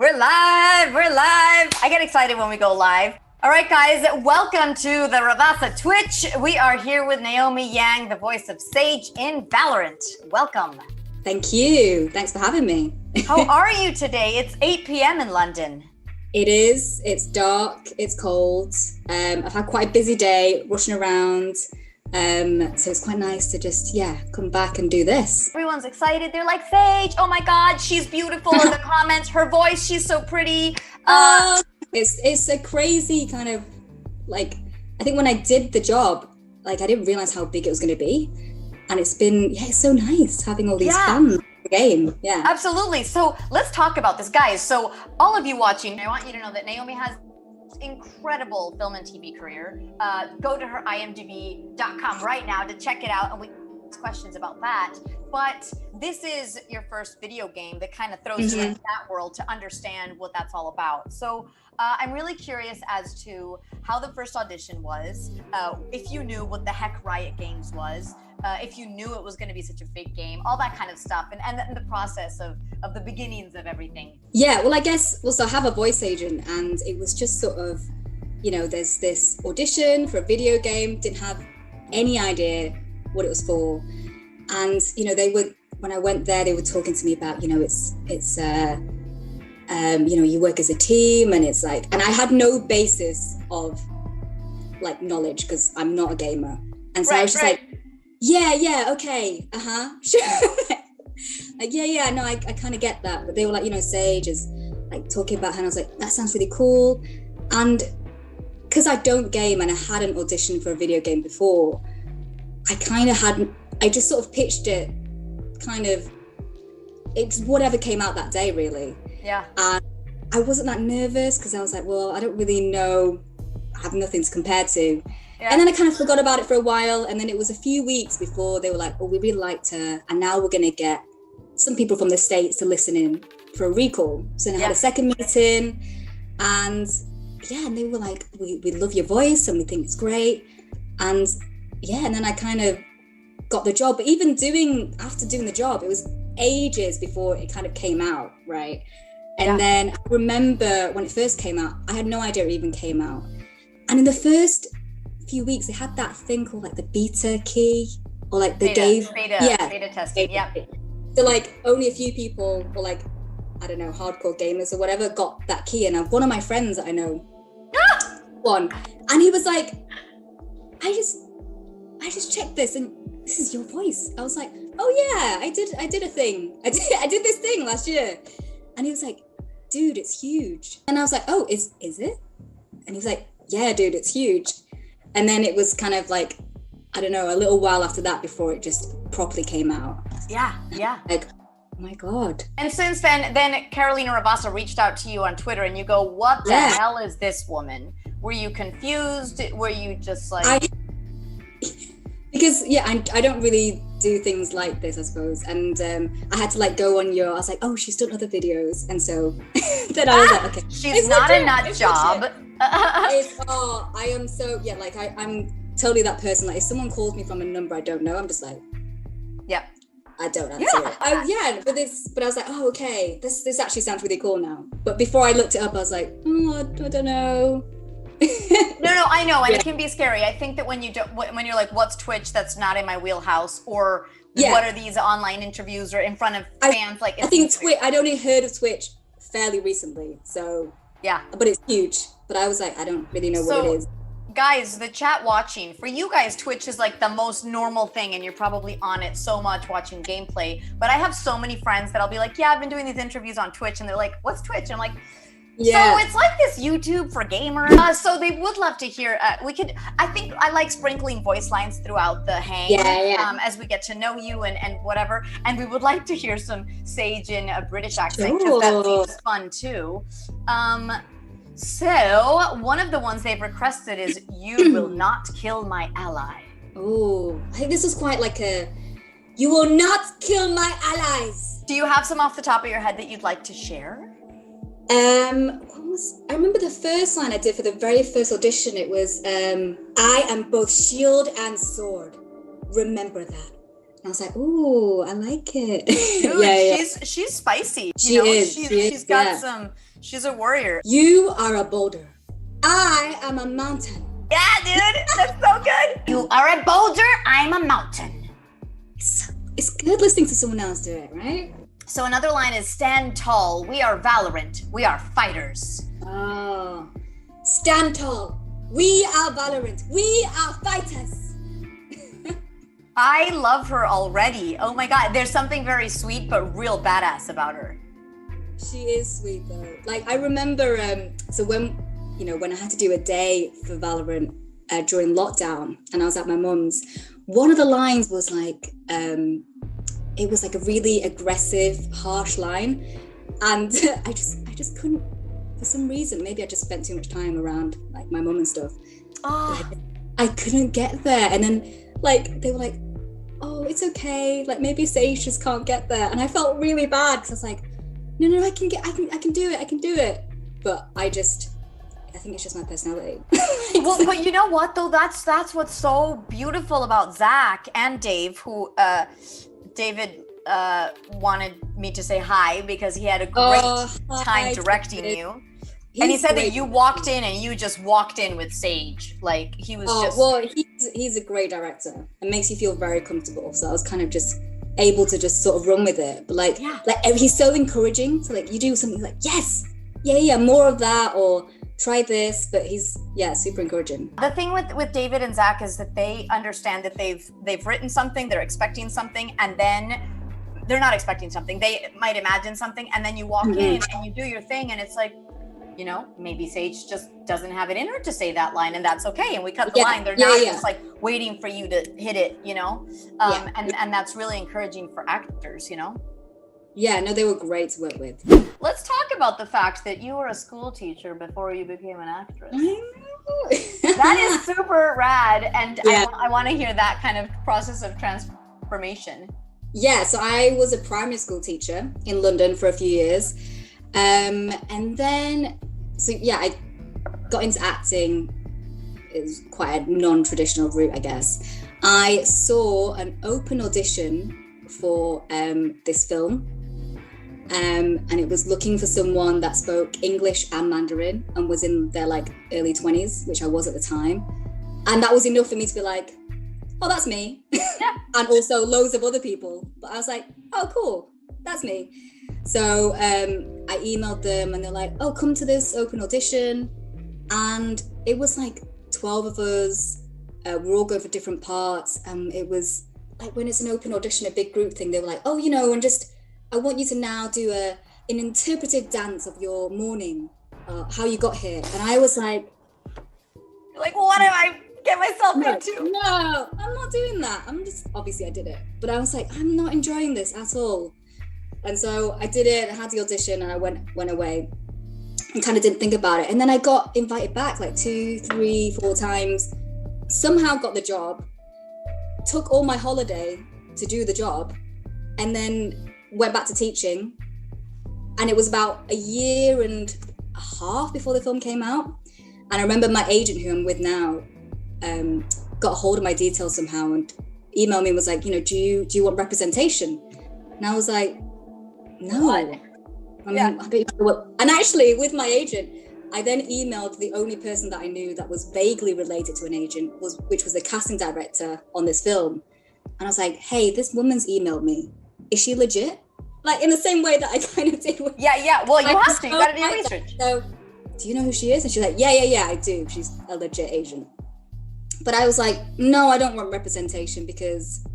We're live. We're live. I get excited when we go live. All right, guys, welcome to the Ravasa Twitch. We are here with Naomi Yang, the voice of Sage in Valorant. Welcome. Thank you. Thanks for having me. How are you today? It's 8 p.m. in London. It is. It's dark. It's cold. I've had quite a busy day rushing around. So it's quite nice to just, come back and do this. Everyone's excited. They're like, Sage, oh my God, she's beautiful in the comments. Her voice, she's so pretty. It's a crazy kind of, like, I think when I did the job, like, I didn't realize how big it was going to be. And it's been, it's so nice having all these fans in the game. Yeah. Absolutely. So let's talk about this, guys. So all of you watching, I want you to know that Naomi has incredible film and TV career. Go to her imdb.com right now to check it out, and we ask questions about that. But this is your first video game that kind of throws you into that world to understand what that's all about. So I'm really curious as to how the first audition was, if you knew what the heck Riot Games was, if you knew it was going to be such a big game, all that kind of stuff, and the process of the beginnings of everything. Yeah, well, I guess, so I have a voice agent, and it was just sort of, there's this audition for a video game, didn't have any idea what it was for. And, they were, when I went there, they were talking to me about, you work as a team, and it's like, and I had no basis of like knowledge because I'm not a gamer. And so I was just like, okay, sure. Like, no, I kind of get that. But they were like, Sage is like talking about her, and I was like, that sounds really cool. And because I don't game and I hadn't auditioned for a video game before, I just sort of pitched it it's whatever came out that day, really. Yeah. And I wasn't that nervous because I was like, well, I don't really know, I have nothing to compare to. Yeah. And then I kind of forgot about it for a while. And then it was a few weeks before they were like, oh, we really liked her. And now we're going to get some people from the States to listen in for a recall. So then I had a second meeting, and they were like, we love your voice and we think it's great. And and then I kind of got the job. But even after doing the job, it was ages before it kind of came out, right? And then I remember when it first came out, I had no idea it even came out. And in the first few weeks, they had that thing called like the beta key, or like the beta testing. Yeah. So like only a few people, or like, I don't know, hardcore gamers or whatever, got that key. And one of my friends that I know won, and he was like, I just checked this, and this is your voice. I was like, oh yeah, I did a thing. I did this thing last year. And he was like, dude, it's huge. And I was like, oh, is it? And he was like, yeah, dude, it's huge. And then it was kind of like, I don't know, a little while after that before it just properly came out. Yeah. Like, oh my God. And since then Carolina Ravasa reached out to you on Twitter, and you go, what the hell is this woman? Were you confused? Were you just like... Because I don't really do things like this, I suppose, and I had to like go on I was like, oh, she's done other videos, and so then I was like, okay, she's not a nut job. I am so like I'm totally that person. Like if someone calls me from a number I don't know, I'm just like, I don't answer it. But I was like, oh, okay, this actually sounds really cool now. But before I looked it up, I was like, I don't know. No, I know, and it can be scary. I think that when you're like, what's Twitch? That's not in my wheelhouse. Or what are these online interviews or in front of fans? I think Twitch. I'd only heard of Twitch fairly recently, so but it's huge. But I was like, I don't really know what it is. Guys, the chat watching, for you guys, Twitch is like the most normal thing, and you're probably on it so much watching gameplay. But I have so many friends that I'll be like, I've been doing these interviews on Twitch, and they're like, what's Twitch? And I'm like, so it's like this YouTube for gamers. So they would love to hear. I think I like sprinkling voice lines throughout the hang as we get to know you and whatever. And we would like to hear some Sage in a British accent, because that seems fun too. So one of the ones they've requested is "You will not kill my ally." Oh, I think this is quite like "You will not kill my allies." Do you have some off the top of your head that you'd like to share? I remember the first line I did for the very first audition. It was, I am both shield and sword. Remember that. I was like, ooh, I like it. Dude, yeah. she's spicy. She is. She's got some. She's a warrior. You are a boulder. I am a mountain. Yeah, dude, that's so good. You are a boulder. I'm a mountain. It's good listening to someone else do it, right? So another line is stand tall. We are Valorant. We are fighters. Oh, stand tall. We are Valorant. We are fighters. I love her already. Oh my God. There's something very sweet but real badass about her. She is sweet though. Like I remember, so when I had to do a day for Valorant during lockdown and I was at my mum's, one of the lines was like, it was like a really aggressive, harsh line. And I just couldn't, for some reason, maybe I just spent too much time around like my mum and stuff. Oh. I couldn't get there. And then like, they were like, oh, it's okay. Like maybe Sage just can't get there. And I felt really bad because I was like, no, I can do it. But I think it's just my personality. Well, but you know what though? That's what's so beautiful about Zach and Dave, who David wanted me to say hi because he had a great time directing you. And he said that you walked in and you just walked in with Sage. Like he was just. Well, he's a great director and makes you feel very comfortable. So I was kind of just able to just sort of run with it. But like he's so encouraging. So like you do something like, yes, yeah, more of that, or try this. But he's super encouraging. The thing with David and Zach is that they understand that they've written something, they're expecting something, and then they're not expecting something. They might imagine something, and then you walk in and you do your thing, and it's like, maybe Sage just doesn't have it in her to say that line, and that's okay. And we cut the line. They're not just like waiting for you to hit it, and that's really encouraging for actors, Yeah, no, they were great to work with. Let's talk about the fact that you were a school teacher before you became an actress. That is super rad, and I want to hear that kind of process of transformation. Yeah, so I was a primary school teacher in London for a few years. And then, I got into acting. It was quite a non-traditional route, I guess. I saw an open audition for this film. And it was looking for someone that spoke English and Mandarin and was in their like early 20s, which I was at the time. And that was enough for me to be like, oh, that's me. Yeah. And also loads of other people. But I was like, oh, cool, that's me. So I emailed them and they're like, oh, come to this open audition. And it was like 12 of us. We're all going for different parts. It was like when it's an open audition, a big group thing, they were like, oh, I want you to now do an interpretive dance of your morning, how you got here. And I was like, well, what did I get myself into? No, I'm not doing that. Obviously I did it. But I was like, I'm not enjoying this at all. And so I did it, I had the audition and I went away and kind of didn't think about it. And then I got invited back like 2, 3, 4 times, somehow got the job, took all my holiday to do the job, and then went back to teaching. And it was about a year and a half before the film came out. And I remember my agent, who I'm with now, got a hold of my details somehow and emailed me and was like, do you want representation? And I was like, no. And actually with my agent, I then emailed the only person that I knew that was vaguely related to an agent, which was the casting director on this film. And I was like, hey, this woman's emailed me. Is she legit? Like in the same way that I kind of did with... Yeah. Well, you have to. You got to do your research. So, do you know who she is? And she's like, yeah, I do. She's a legit agent. But I was like, no, I don't want representation because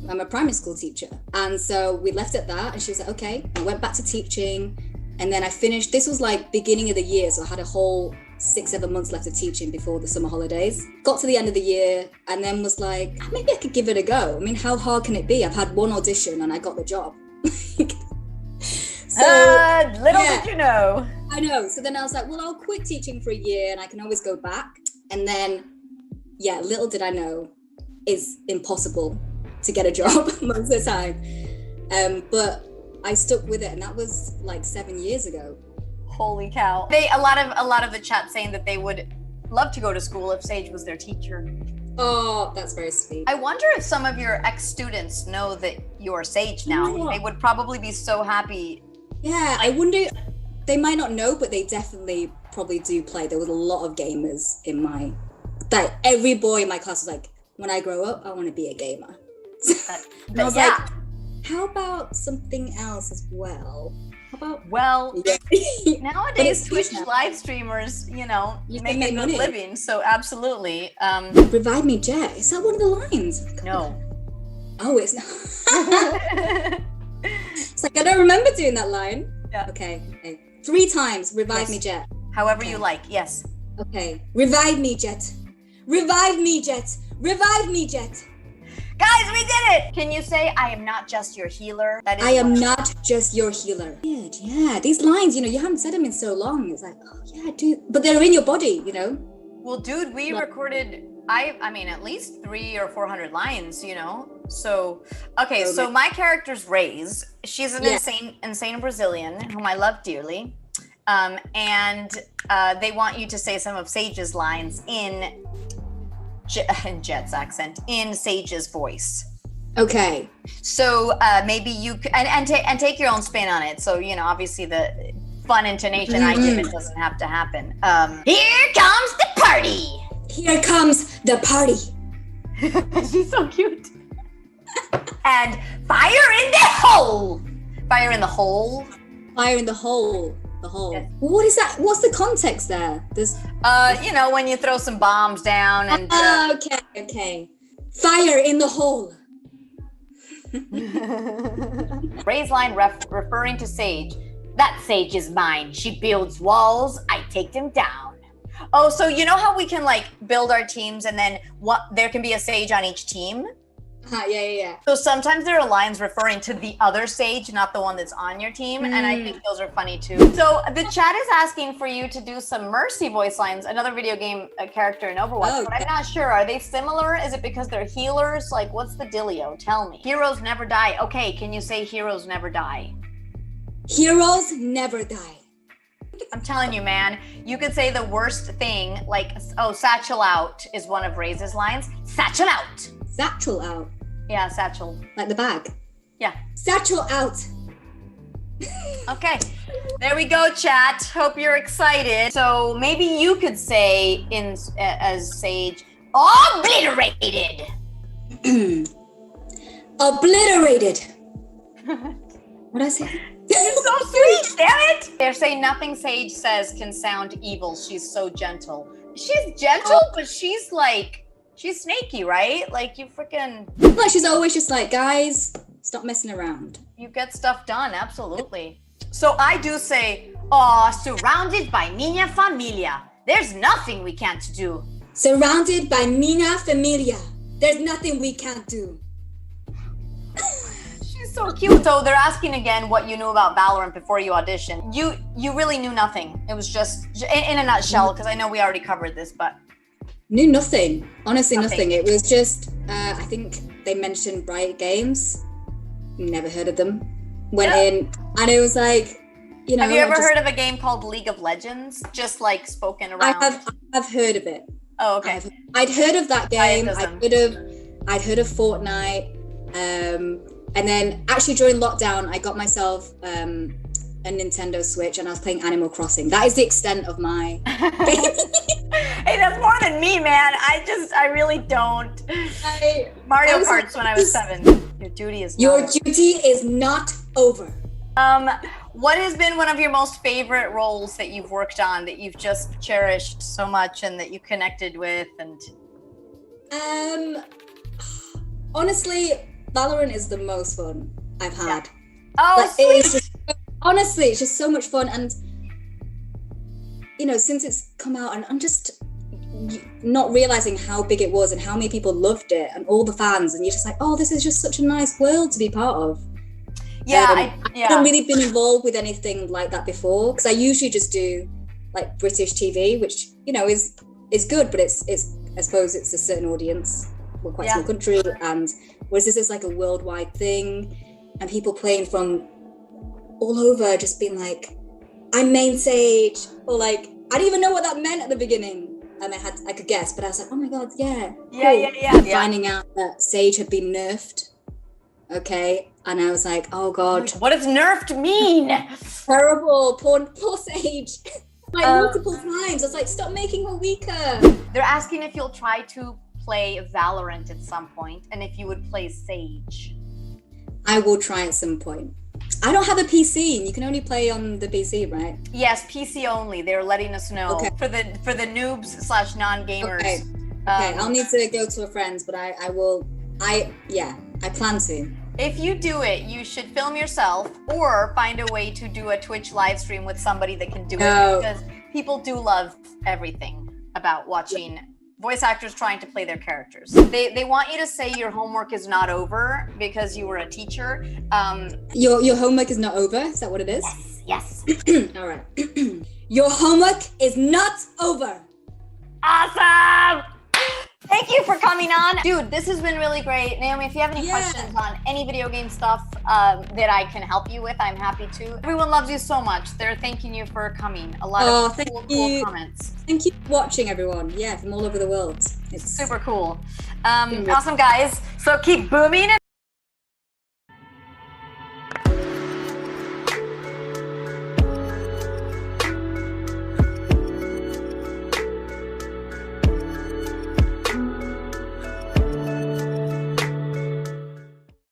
I'm a primary school teacher. And so we left at that. And she was like, okay. I went back to teaching. And then I finished. This was like beginning of the year. So I had a whole 6-7 months left of teaching before the summer holidays. Got to the end of the year and then was like, maybe I could give it a go. I mean, how hard can it be? I've had one audition and I got the job. Little did you know. I know. So then I was like, well, I'll quit teaching for a year and I can always go back. And then, little did I know, it's impossible to get a job most of the time. But I stuck with it, and that was like 7 years ago. Holy cow. A lot of the chat saying that they would love to go to school if Sage was their teacher. Oh, that's very sweet. I wonder if some of your ex-students know that you're Sage now. You know what? They would probably be so happy. Yeah, I wonder, they might not know, but they definitely probably do play. There was a lot of gamers in like every boy in my class was like, when I grow up, I want to be a gamer. And I was like, how about something else as well? How about nowadays Twitch live streamers, you make a good living. So absolutely. Revive me, Jet. Is that one of the lines? No. Oh, it's not. It's like I don't remember doing that line. Yeah. Okay. 3 times. Revive me, Jet. However you like. Yes. Okay. Revive me, Jet. Revive me, Jet. Revive me, Jet. Guys, we did it! Can you say, I am not just your healer? That is I am not just your healer. Yeah, these lines, you haven't said them in so long. It's like, oh yeah, dude. But they're in your body, Well, dude, we recorded, I mean, at least 300 or 400 lines, So, okay, so my character's Raze. She's an insane Brazilian whom I love dearly. And they want you to say some of Sage's lines in Jet's accent, in Sage's voice. Okay. So maybe you and take your own spin on it. So obviously the fun intonation I give it doesn't have to happen. Here comes the party. Here comes the party. She's so cute. And fire in the hole. Fire in the hole. Fire in the hole. The hole. Yes. What is that? What's the context there? When you throw some bombs down and. Okay. Fire in the hole. Raze line referring to Sage. That Sage is mine. She builds walls. I take them down. Oh, so you know how we can build our teams and then there can be a Sage on each team? Yeah. So sometimes there are lines referring to the other Sage, not the one that's on your team, and I think those are funny too. So the chat is asking for you to do some Mercy voice lines, another video game character in Overwatch, but I'm not sure. Are they similar? Is it because they're healers? What's the dealio? Tell me. Heroes never die. Okay, can you say heroes never die? Heroes never die. I'm telling you, man, you could say the worst thing, satchel out is one of Raze's lines. Satchel out. Satchel out. Yeah, satchel. Like the bag? Yeah. Satchel out. Okay. There we go, chat. Hope you're excited. So maybe you could say as Sage, obliterated. Obliterated. What did I say? You're so sweet, damn it! They're saying nothing Sage says can sound evil. She's so gentle. She's gentle, but she's snaky, right? You freaking... she's always just guys, stop messing around. You get stuff done, absolutely. So I do say, surrounded by minha familia. There's nothing we can't do. Surrounded by minha familia. There's nothing we can't do. She's so cute. So they're asking again what you knew about Valorant before you auditioned. You really knew nothing. It was just, in a nutshell, because I know we already covered this, but... Knew nothing. Honestly, nothing. It was just, I think they mentioned Riot Games. Never heard of them. Went in, and it was Have you ever heard of a game called League of Legends? Just spoken around. I've heard of it. Oh, okay. I'd heard of that game. I'd heard of Fortnite. And then actually during lockdown, I got myself a Nintendo Switch and I was playing Animal Crossing. That is the extent of my... Hey, that's more than me, man. I really don't. Mario Karts when I was 7. Your duty is not over. What has been one of your most favorite roles that you've worked on that you've just cherished so much and that you connected with? And honestly, Valorant is the most fun I've had. Oh, honestly, it's just so much fun. And since it's come out, and I'm just not realizing how big it was and how many people loved it and all the fans, and you're just this is just such a nice world to be part of. I haven't really been involved with anything like that before, because I usually just do British TV, which is good, but it's I suppose it's a certain audience. We're quite a small country, and whereas this is a worldwide thing, and people playing from all over, just being I'm main Sage, or I didn't even know what that meant at the beginning. and I could guess, but I was like, oh my god, yeah, yeah. Finding out that Sage had been nerfed, okay, and I was like, oh god, what does nerfed mean? Terrible, poor Sage. Like multiple times, I was like, stop making her weaker. They're asking if you'll try to play Valorant at some point, and if you would play Sage. I will try at some point. I don't have a PC, and you can only play on the PC, right? Yes, PC only. They're letting us know for the noobs / non-gamers. Okay. I'll need to go to a friend's, but I plan to. If you do it, you should film yourself or find a way to do a Twitch live stream with somebody that can do it, because people do love everything about watching voice actors trying to play their characters. They want you to say your homework is not over because you were a teacher. Your homework is not over? Is that what it is? Yes. All right. Your homework is not over. Awesome! Thank you for coming on. Dude, this has been really great. Naomi, if you have any questions on any video game stuff that I can help you with, I'm happy to. Everyone loves you so much. They're thanking you for coming. A lot of cool comments. Thank you for watching, everyone. Yeah, from all over the world. It's super cool. Awesome, guys. So keep booming